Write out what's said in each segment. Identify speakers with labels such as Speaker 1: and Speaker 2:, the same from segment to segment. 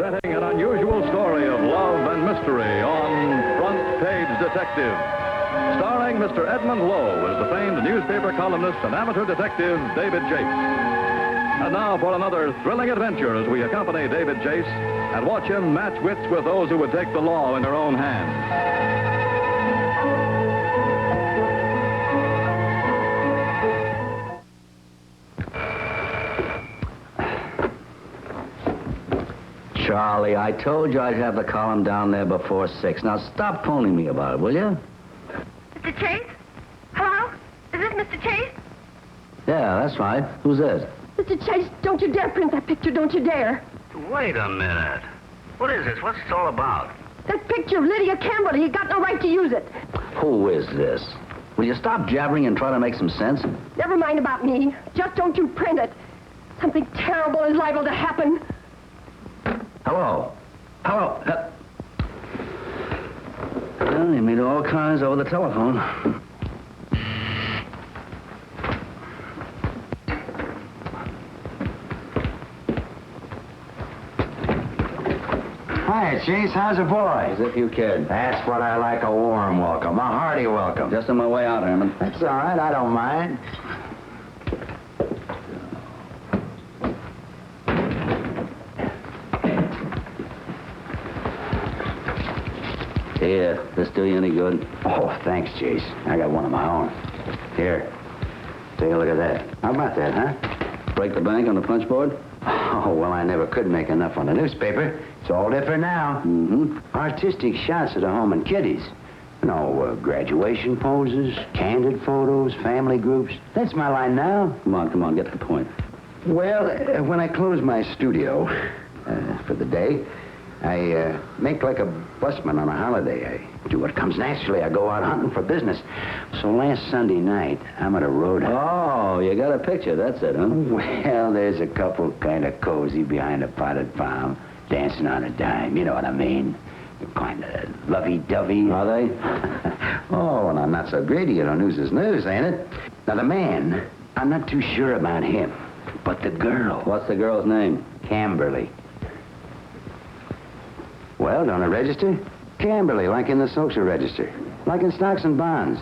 Speaker 1: Presenting an unusual story of love and mystery on Front Page Detective. Starring Mr. Edmund Lowe as the famed newspaper columnist and amateur detective David Chase. And now for another thrilling adventure as we accompany David Chase and watch him match wits with those who would take the law in their own hands.
Speaker 2: Charlie, I told you I'd have the column down there before 6. Now stop phoning me about it, will you?
Speaker 3: Mr. Chase? Hello? Is this Mr. Chase?
Speaker 2: Yeah, that's right. Who's this?
Speaker 3: Mr. Chase, don't you dare print that picture, don't you dare.
Speaker 2: Wait a minute. What is this? What's it all about?
Speaker 3: That picture of Lydia Campbell, you got no right to use it.
Speaker 2: Who is this? Will you stop jabbering and try to make some sense?
Speaker 3: Never mind about me. Just don't you print it. Something terrible is liable to happen.
Speaker 2: Hello. Hello. Well, you meet all kinds over the telephone.
Speaker 4: Hi, Chase. How's the boy?
Speaker 2: As if you cared.
Speaker 4: That's what I like, a warm welcome, a hearty welcome.
Speaker 2: Just on my way out, Herman.
Speaker 4: That's all right. I don't mind.
Speaker 2: Here, this do you any good?
Speaker 4: Oh, thanks, Chase. I got one of my own. Here. Take a look at that. How about that, huh?
Speaker 2: Break the bank on the punch board?
Speaker 4: Oh, well, I never could make enough on the newspaper. It's all different now.
Speaker 2: Mm-hmm.
Speaker 4: Artistic shots of the home and kiddies. You know, graduation poses, candid photos, family groups. That's my line now.
Speaker 2: Come on, get to the point.
Speaker 4: Well, when I close my studio for the day, I make like a busman on a holiday. I do what comes naturally. I go out hunting for business. So last Sunday night, I'm at a roadhouse.
Speaker 2: Oh, you got a picture. That's it, huh?
Speaker 4: Well, there's a couple kind of cozy behind a potted palm, dancing on a dime. You know what I mean? Kind of lovey-dovey.
Speaker 2: Are they?
Speaker 4: Oh, and I'm not so greedy. You know, news is news, ain't it? Now, the man, I'm not too sure about him. But the girl.
Speaker 2: What's the girl's name?
Speaker 4: Camberly. Well, don't it register? Camberly, like in the social register. Like in stocks and bonds.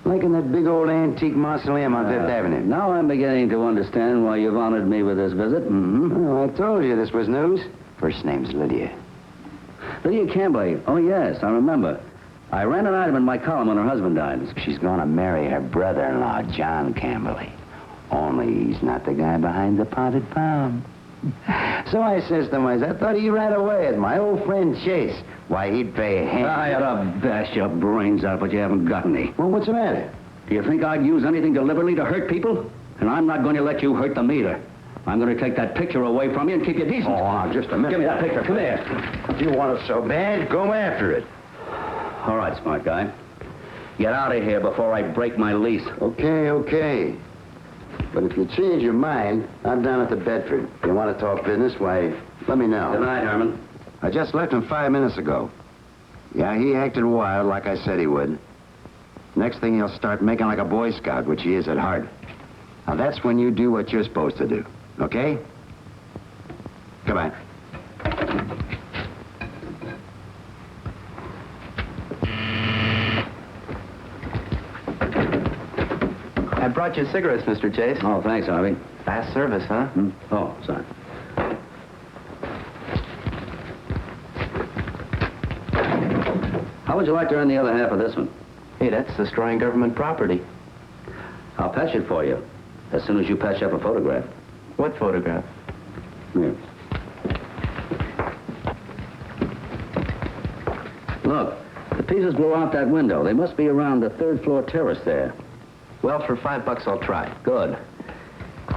Speaker 4: Like in that big old antique mausoleum on Fifth Avenue.
Speaker 2: Now I'm beginning to understand why you've honored me with this visit. Mm-hmm.
Speaker 4: Well, I told you this was news. First name's Lydia.
Speaker 2: Lydia Campbell. Oh, yes, I remember. I ran an item in my column when her husband died.
Speaker 4: She's going to marry her brother-in-law, John Camberly. Only he's not the guy behind the potted palm. So I says to myself, I thought he ran away at my old friend Chase. Why, he'd pay a hand.
Speaker 2: I ought to bash your brains out, but you haven't got any.
Speaker 4: Well, what's the matter?
Speaker 2: Do you think I'd use anything deliberately to hurt people? And I'm not going to let you hurt them either. I'm going to take that picture away from you and keep you decent.
Speaker 4: Oh, now, just a minute.
Speaker 2: Give me that picture. Come here.
Speaker 4: If you want it so bad, go after it.
Speaker 2: All right, smart guy. Get out of here before I break my lease.
Speaker 4: Okay. But if you change your mind, I'm down at the Bedford. If you want to talk business, why, let me know.
Speaker 2: Good night, Herman.
Speaker 4: I just left him 5 minutes ago. Yeah, he acted wild like I said he would. Next thing he'll start making like a Boy Scout, which he is at heart. Now that's when you do what you're supposed to do, okay? Goodbye.
Speaker 5: I brought you cigarettes, Mr. Chase.
Speaker 2: Oh, thanks, Harvey.
Speaker 5: Fast service, huh?
Speaker 2: Oh, sorry. How would you like to earn the other half of this one?
Speaker 5: Hey, that's destroying government property.
Speaker 2: I'll patch it for you as soon as you patch up a photograph.
Speaker 5: What photograph?
Speaker 2: Here. Look, the pieces blow out that window. They must be around the third-floor terrace there.
Speaker 5: Well, for $5 I'll try.
Speaker 2: Good.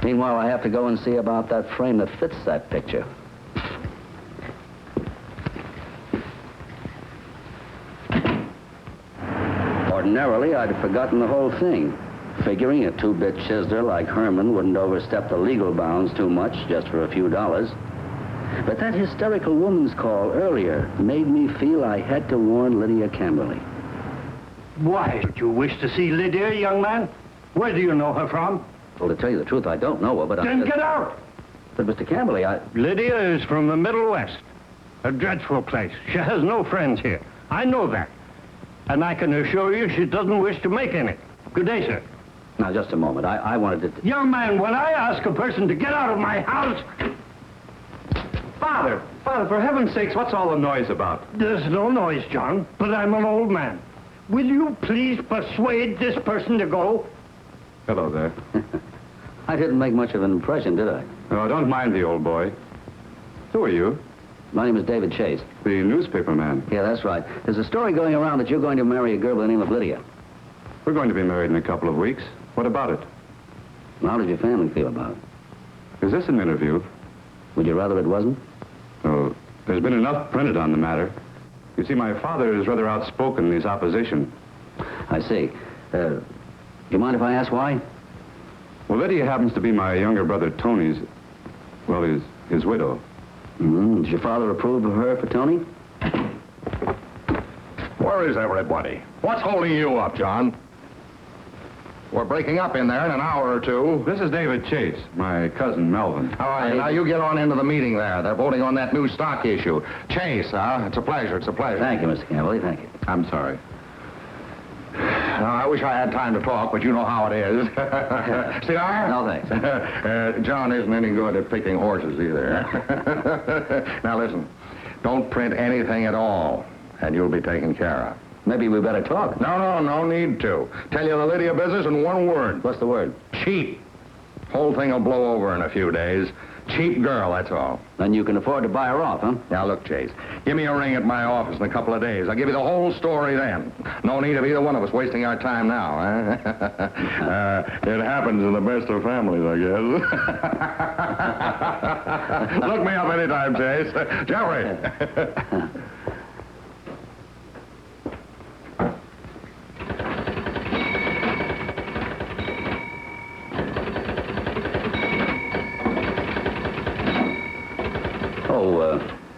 Speaker 2: Meanwhile, I have to go and see about that frame that fits that picture. Ordinarily, I'd have forgotten the whole thing, figuring a two-bit chiseler like Herman wouldn't overstep the legal bounds too much just for a few dollars. But that hysterical woman's call earlier made me feel I had to warn Lydia Camberly.
Speaker 6: Why, don't you wish to see Lydia, young man? Where do you know her from?
Speaker 2: Well, to tell you the truth, I don't know her, but
Speaker 6: Then get out!
Speaker 2: But, Mr. Camberly,
Speaker 6: Lydia is from the Middle West. A dreadful place. She has no friends here. I know that. And I can assure you she doesn't wish to make any. Good day, sir.
Speaker 2: Now, just a moment. I wanted to...
Speaker 6: Young man, when I ask a person to get out of my house...
Speaker 1: Father, for heaven's sakes, what's all the noise about?
Speaker 6: There's no noise, John, but I'm an old man. Will you please persuade this person to go?
Speaker 1: Hello there.
Speaker 2: I didn't make much of an impression, did I?
Speaker 1: Oh, don't mind the old boy. Who are you?
Speaker 2: My name is David Chase.
Speaker 1: The newspaper man.
Speaker 2: Yeah, that's right. There's a story going around that you're going to marry a girl by the name of Lydia.
Speaker 1: We're going to be married in a couple of weeks. What about it?
Speaker 2: How does your family feel about it?
Speaker 1: Is this an interview?
Speaker 2: Would you rather it wasn't?
Speaker 1: Oh, there's been enough printed on the matter. You see, my father is rather outspoken in his opposition.
Speaker 2: I see. Do you mind if I ask why?
Speaker 1: Well, Lydia happens to be my younger brother Tony's, well, his widow.
Speaker 2: Mm-hmm. Does your father approve of her for Tony?
Speaker 7: Where is everybody? What's holding you up, John? We're breaking up in there in an hour or two.
Speaker 1: This is David Chase, my cousin Melvin.
Speaker 7: All right, now you get on into the meeting there. They're voting on that new stock issue. Chase, huh? It's a pleasure, it's a pleasure.
Speaker 2: Thank you, Mr. Campbell. Thank you.
Speaker 7: I'm sorry. Now, I wish I had time to talk, but you know how it is. Cigar?
Speaker 2: No, thanks.
Speaker 7: John isn't any good at picking horses either. Now, listen. Don't print anything at all, and you'll be taken care of.
Speaker 2: Maybe we better talk.
Speaker 7: No need to. Tell you the Lydia business in one word.
Speaker 2: What's the word?
Speaker 7: Cheap. Whole thing will blow over in a few days. Cheap girl, that's all.
Speaker 2: Then you can afford to buy her off, huh?
Speaker 7: Now, look, Chase, give me a ring at my office in a couple of days. I'll give you the whole story then. No need of either one of us wasting our time now, huh? It happens in the best of families, I guess. Look me up anytime, Chase. Jeffrey.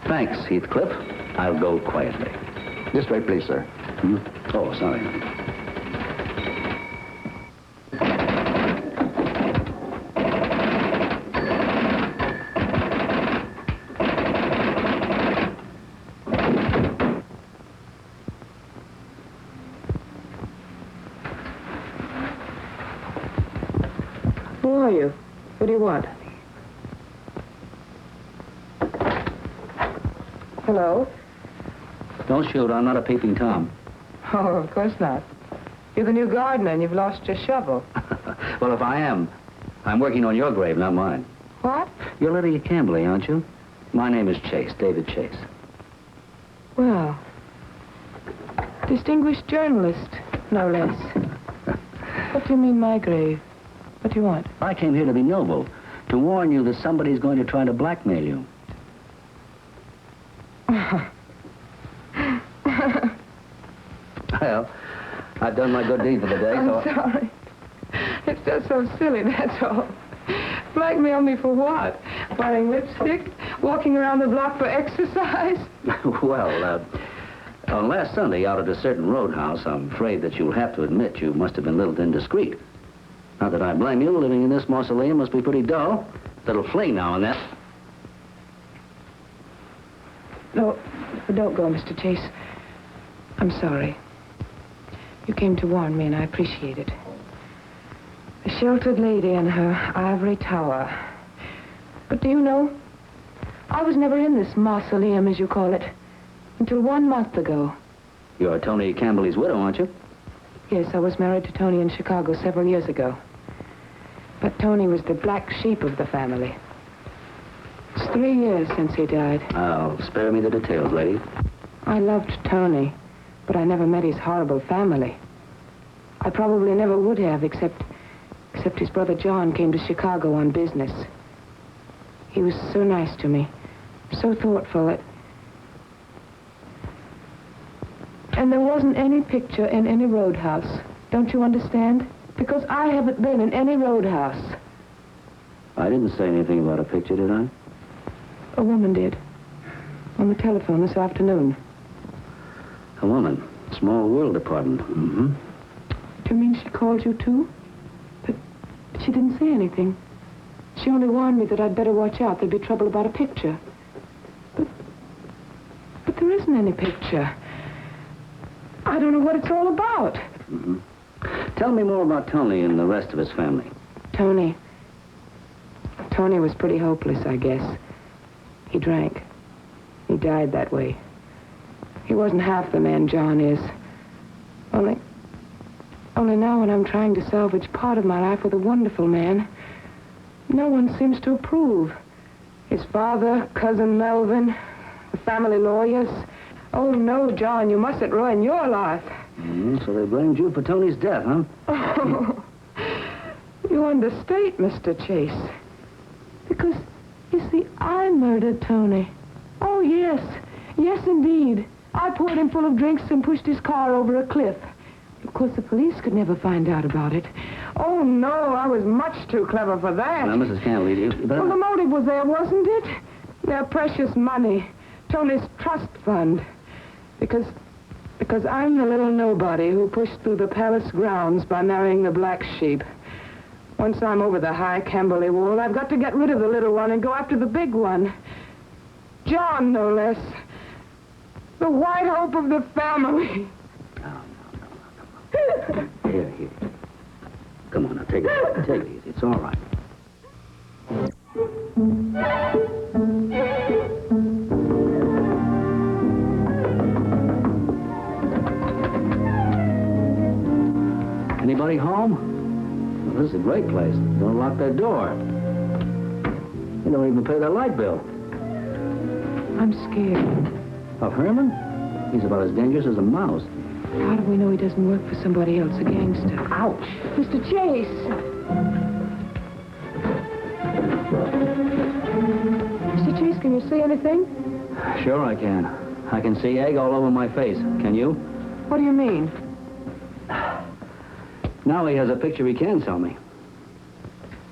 Speaker 2: Thanks, Heathcliff. I'll go quietly.
Speaker 7: This way, please, sir.
Speaker 2: Oh, sorry.
Speaker 3: Who are you? What do you want? Hello?
Speaker 2: Don't shoot. I'm not a peeping Tom.
Speaker 3: Oh, of course not. You're the new gardener and you've lost your shovel.
Speaker 2: Well, if I am, I'm working on your grave, not mine.
Speaker 3: What?
Speaker 2: You're Lydia Campbell, aren't you? My name is Chase, David Chase.
Speaker 3: Well, distinguished journalist, no less. What do you mean, my grave? What do you want?
Speaker 2: I came here to be noble, to warn you that somebody's going to try to blackmail you. Well, I've done my good deed for the day,
Speaker 3: I'm sorry. It's just so silly, that's all. Blackmail me for what? Wearing lipstick? Walking around the block for exercise?
Speaker 2: Well, on last Sunday out at a certain roadhouse, I'm afraid that you'll have to admit you must have been a little indiscreet. Not that I blame you. Living in this mausoleum must be pretty dull. Little fling now and then.
Speaker 3: No, don't go, Mr. Chase. I'm sorry. You came to warn me, and I appreciate it. A sheltered lady in her ivory tower. But do you know, I was never in this mausoleum, as you call it, until 1 month ago.
Speaker 2: You're Tony Campbell's widow, aren't you?
Speaker 3: Yes, I was married to Tony in Chicago several years ago. But Tony was the black sheep of the family. It's 3 years since he died.
Speaker 2: Oh, spare me the details, lady.
Speaker 3: I loved Tony, but I never met his horrible family. I probably never would have, except his brother John came to Chicago on business. He was so nice to me, so thoughtful. And there wasn't any picture in any roadhouse. Don't you understand? Because I haven't been in any roadhouse.
Speaker 2: I didn't say anything about a picture, did I?
Speaker 3: A woman did. On the telephone this afternoon.
Speaker 2: A woman. Small world department. Mm-hmm.
Speaker 3: Do you mean she called you too? But she didn't say anything. She only warned me that I'd better watch out. There'd be trouble about a picture. there isn't any picture. I don't know what it's all about.
Speaker 2: Mm-hmm. Tell me more about Tony and the rest of his family.
Speaker 3: Tony was pretty hopeless, I guess. He drank. He died that way. He wasn't half the man John is. Only now when I'm trying to salvage part of my life with a wonderful man, no one seems to approve. His father, cousin Melvin, the family lawyers. Oh, no, John, you mustn't ruin your life.
Speaker 2: So they blamed you for Tony's death, huh?
Speaker 3: Oh, you understate, Mr. Chase. Because, you see, I murdered Tony. Oh, yes. Yes, indeed. I poured him full of drinks and pushed his car over a cliff. Of course, the police could never find out about it. Oh, no, I was much too clever for that.
Speaker 2: Now, Mrs. Campbell, you better...
Speaker 3: Well, the motive was there, wasn't it? Their precious money. Tony's trust fund. Because I'm the little nobody who pushed through the palace grounds by marrying the black sheep. Once I'm over the high Camberley wall, I've got to get rid of the little one and go after the big one. John, no less. The white hope of the family.
Speaker 2: Here. Come on, now, take it easy. It's all right. Anybody home? Well, this is a great place. Don't lock that door. You don't even pay that light bill.
Speaker 3: I'm scared.
Speaker 2: Of Herman? He's about as dangerous as a mouse.
Speaker 3: How do we know he doesn't work for somebody else, a gangster?
Speaker 2: Ouch!
Speaker 3: Mr. Chase! Mr. Chase, can you see anything?
Speaker 2: Sure I can. I can see egg all over my face. Can you?
Speaker 3: What do you mean?
Speaker 2: Now he has a picture he can sell me.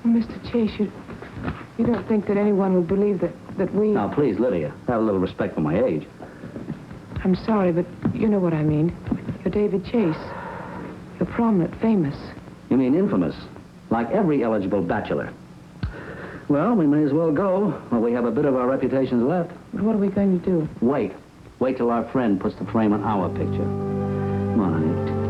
Speaker 3: Well, Mr. Chase, you don't think that anyone would believe that we...
Speaker 2: Now, please, Lydia, have a little respect for my age.
Speaker 3: I'm sorry, but you know what I mean. You're David Chase. You're prominent, famous.
Speaker 2: You mean infamous, like every eligible bachelor. Well, we may as well go while we have a bit of our reputations left.
Speaker 3: But what are we going to do?
Speaker 2: Wait. Wait till our friend puts the frame on our picture. Come on, honey.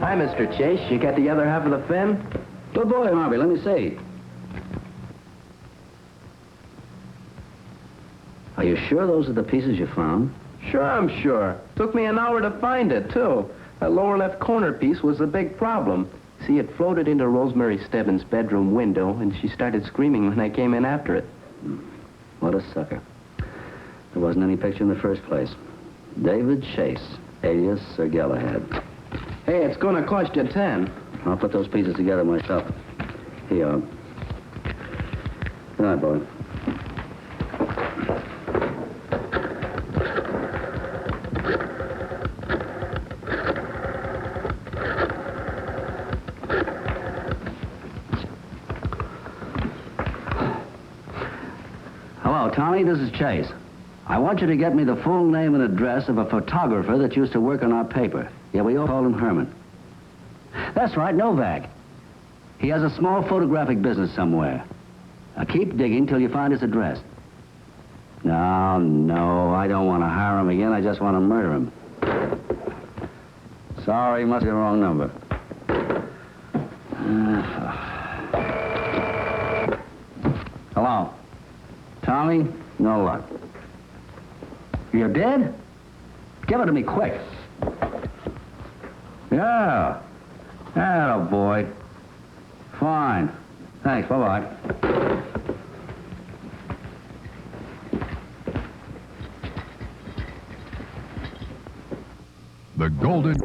Speaker 5: Hi, Mr. Chase. You got the other half of the fin?
Speaker 2: Good boy, Harvey. Let me see. Are you sure those are the pieces you found?
Speaker 5: Sure, I'm sure. Took me an hour to find it, too. That lower left corner piece was the big problem. See, it floated into Rosemary Stebbins' bedroom window, and she started screaming when I came in after it.
Speaker 2: What a sucker. There wasn't any picture in the first place. David Chase, alias Sir Galahad.
Speaker 5: Hey, it's gonna cost you 10.
Speaker 2: I'll put those pieces together myself. Here you are. Good night, boy. Hello, Tommy. This is Chase. I want you to get me the full name and address of a photographer that used to work on our paper. Yeah, we all called him Herman. That's right, Novak. He has a small photographic business somewhere. Now, keep digging till you find his address. No, I don't want to hire him again. I just want to murder him. Sorry, must be the wrong number. Hello? Tommy? No luck. You're dead? Give it to me quick. Yeah. Attaboy. Fine. Thanks. Bye-bye.
Speaker 1: The Golden...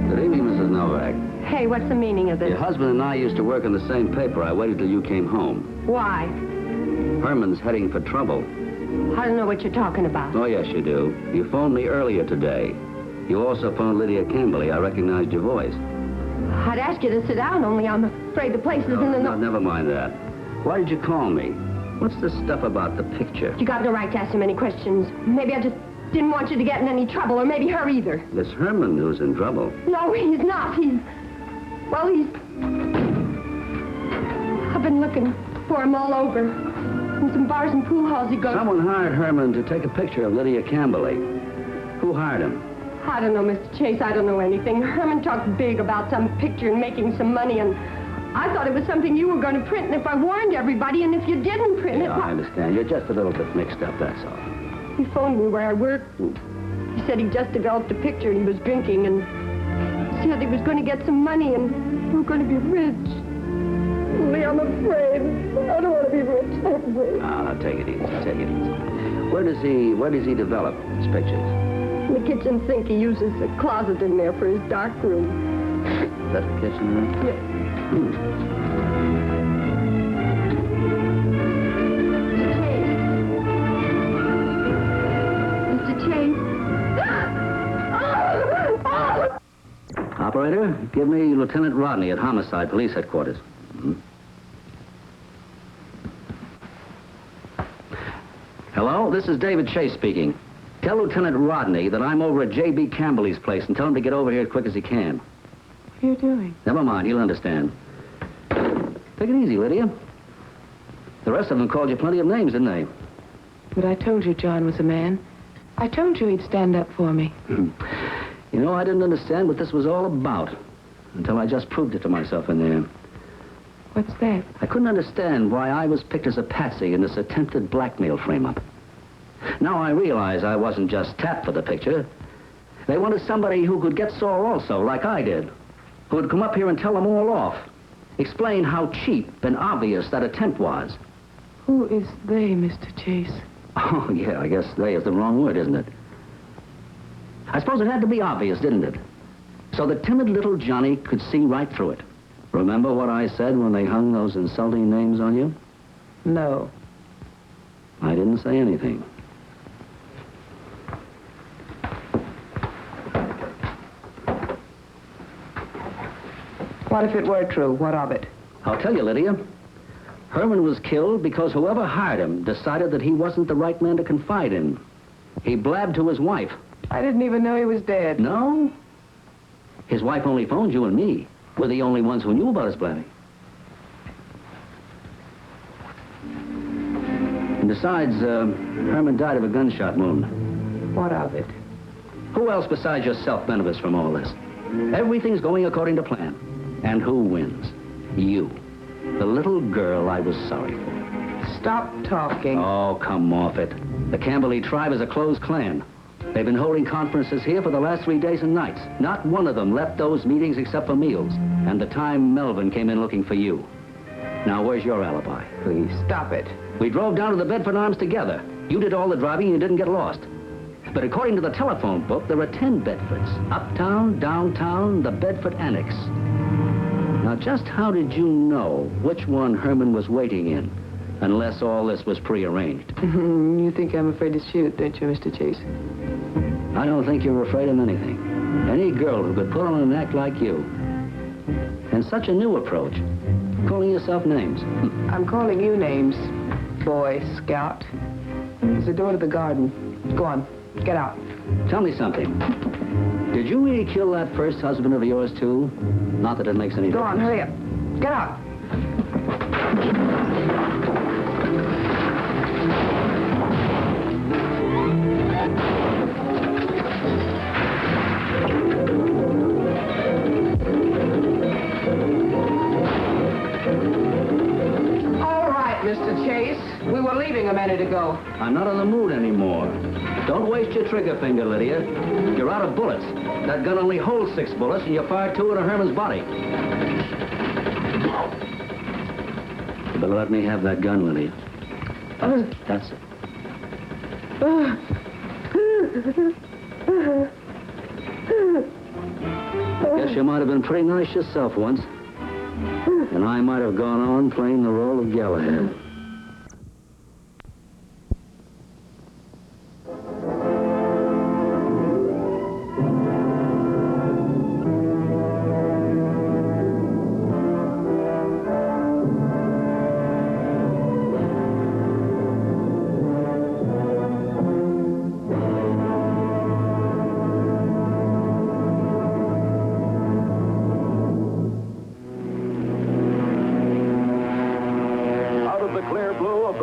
Speaker 2: Good evening, Mrs. Novak.
Speaker 8: Hey, what's the meaning of this?
Speaker 2: Your husband and I used to work on the same paper. I waited till you came home.
Speaker 8: Why?
Speaker 2: Herman's heading for trouble.
Speaker 8: I don't know what you're talking about.
Speaker 2: Oh, yes, you do. You phoned me earlier today. You also phoned Lydia Campbell. I recognized your voice.
Speaker 8: I'd ask you to sit down, only I'm afraid the place is in the...
Speaker 2: No, never mind that. Why did you call me? What's this stuff about the picture?
Speaker 8: You got no right to ask him any questions. Maybe I just didn't want you to get in any trouble, or maybe her either.
Speaker 2: It's Herman who's in trouble.
Speaker 8: No, he's not. I've been looking for him all over. In some bars and pool halls he goes.
Speaker 2: Someone hired Herman to take a picture of Lydia Camberley. Who hired him?
Speaker 8: I don't know, Mr. Chase. I don't know anything. Herman talked big about some picture and making some money, and I thought it was something you were going to print, and if I warned everybody, and if you didn't print it...
Speaker 2: I understand. You're just a little bit mixed up, that's all.
Speaker 8: He phoned me where I worked, and he said he just developed a picture, and he was drinking, and he said he was going to get some money, and we were going to be rich. Only I'm afraid. I don't want to be rich. I'm afraid.
Speaker 2: Now, take it easy. Take it easy. Where does he develop his pictures?
Speaker 8: In the kitchen sink. He uses a closet in there for his dark room.
Speaker 2: That's the kitchen room?
Speaker 8: Yes. Mr. Chase.
Speaker 2: Operator, give me Lieutenant Rodney at Homicide Police Headquarters. Hello, this is David Chase speaking. Tell Lieutenant Rodney that I'm over at J.B. Camberley's place and tell him to get over here as quick as he can.
Speaker 3: What are you doing?
Speaker 2: Never mind, he'll understand. Take it easy, Lydia. The rest of them called you plenty of names, didn't they?
Speaker 3: But I told you John was a man. I told you he'd stand up for me.
Speaker 2: You know, I didn't understand what this was all about until I just proved it to myself in there.
Speaker 3: What's that?
Speaker 2: I couldn't understand why I was picked as a patsy in this attempted blackmail frame-up. Now I realize I wasn't just tapped for the picture. They wanted somebody who could get sore also, like I did, who would come up here and tell them all off, explain how cheap and obvious that attempt was.
Speaker 3: Who is they, Mr. Chase?
Speaker 2: Oh, yeah, I guess they is the wrong word, isn't it? I suppose it had to be obvious, didn't it? So that timid little Johnny could see right through it. Remember what I said when they hung those insulting names on you?
Speaker 3: No.
Speaker 2: I didn't say anything.
Speaker 3: What if it were true? What of it?
Speaker 2: I'll tell you, Lydia. Herman was killed because whoever hired him decided that he wasn't the right man to confide in. He blabbed to his wife.
Speaker 3: I didn't even know he was dead.
Speaker 2: No? His wife only phoned you and me. We're the only ones who knew about his blabbing. And besides, Herman died of a gunshot wound.
Speaker 3: What of it?
Speaker 2: Who else besides yourself benefits from all this? Everything's going according to plan. And who wins? You. The little girl I was sorry for.
Speaker 3: Stop talking.
Speaker 2: Oh, come off it. The Camberley tribe is a closed clan. They've been holding conferences here for the last 3 days and nights. Not one of them left those meetings except for meals. And the time Melvin came in looking for you. Now, where's your alibi?
Speaker 3: Please, stop it.
Speaker 2: We drove down to the Bedford Arms together. You did all the driving and you didn't get lost. But according to the telephone book, there are 10 Bedfords. Uptown, downtown, the Bedford Annex. Now, just how did you know which one Herman was waiting in? Unless all this was prearranged.
Speaker 3: You think I'm afraid to shoot, don't you, Mr. Chase?
Speaker 2: I don't think you're afraid of anything. Any girl who could put on an act like you. And such a new approach. Calling yourself names.
Speaker 3: I'm calling you names. Boy Scout. There's a door to the garden. Go on. Get out.
Speaker 2: Tell me something. Did you really kill that first husband of yours, too? Not that it makes any difference.
Speaker 3: Go on, hurry up. Get out. Mr. Chase, we were leaving a minute ago.
Speaker 2: I'm not in the mood anymore. Don't waste your trigger finger, Lydia. You're out of bullets. That gun only holds 6 bullets, and you fired 2 into Herman's body. You better let me have that gun, Lydia. That's it. Guess you might have been pretty nice yourself once. And I might have gone on playing the role of Galahad.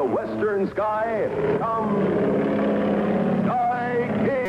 Speaker 9: western sky comes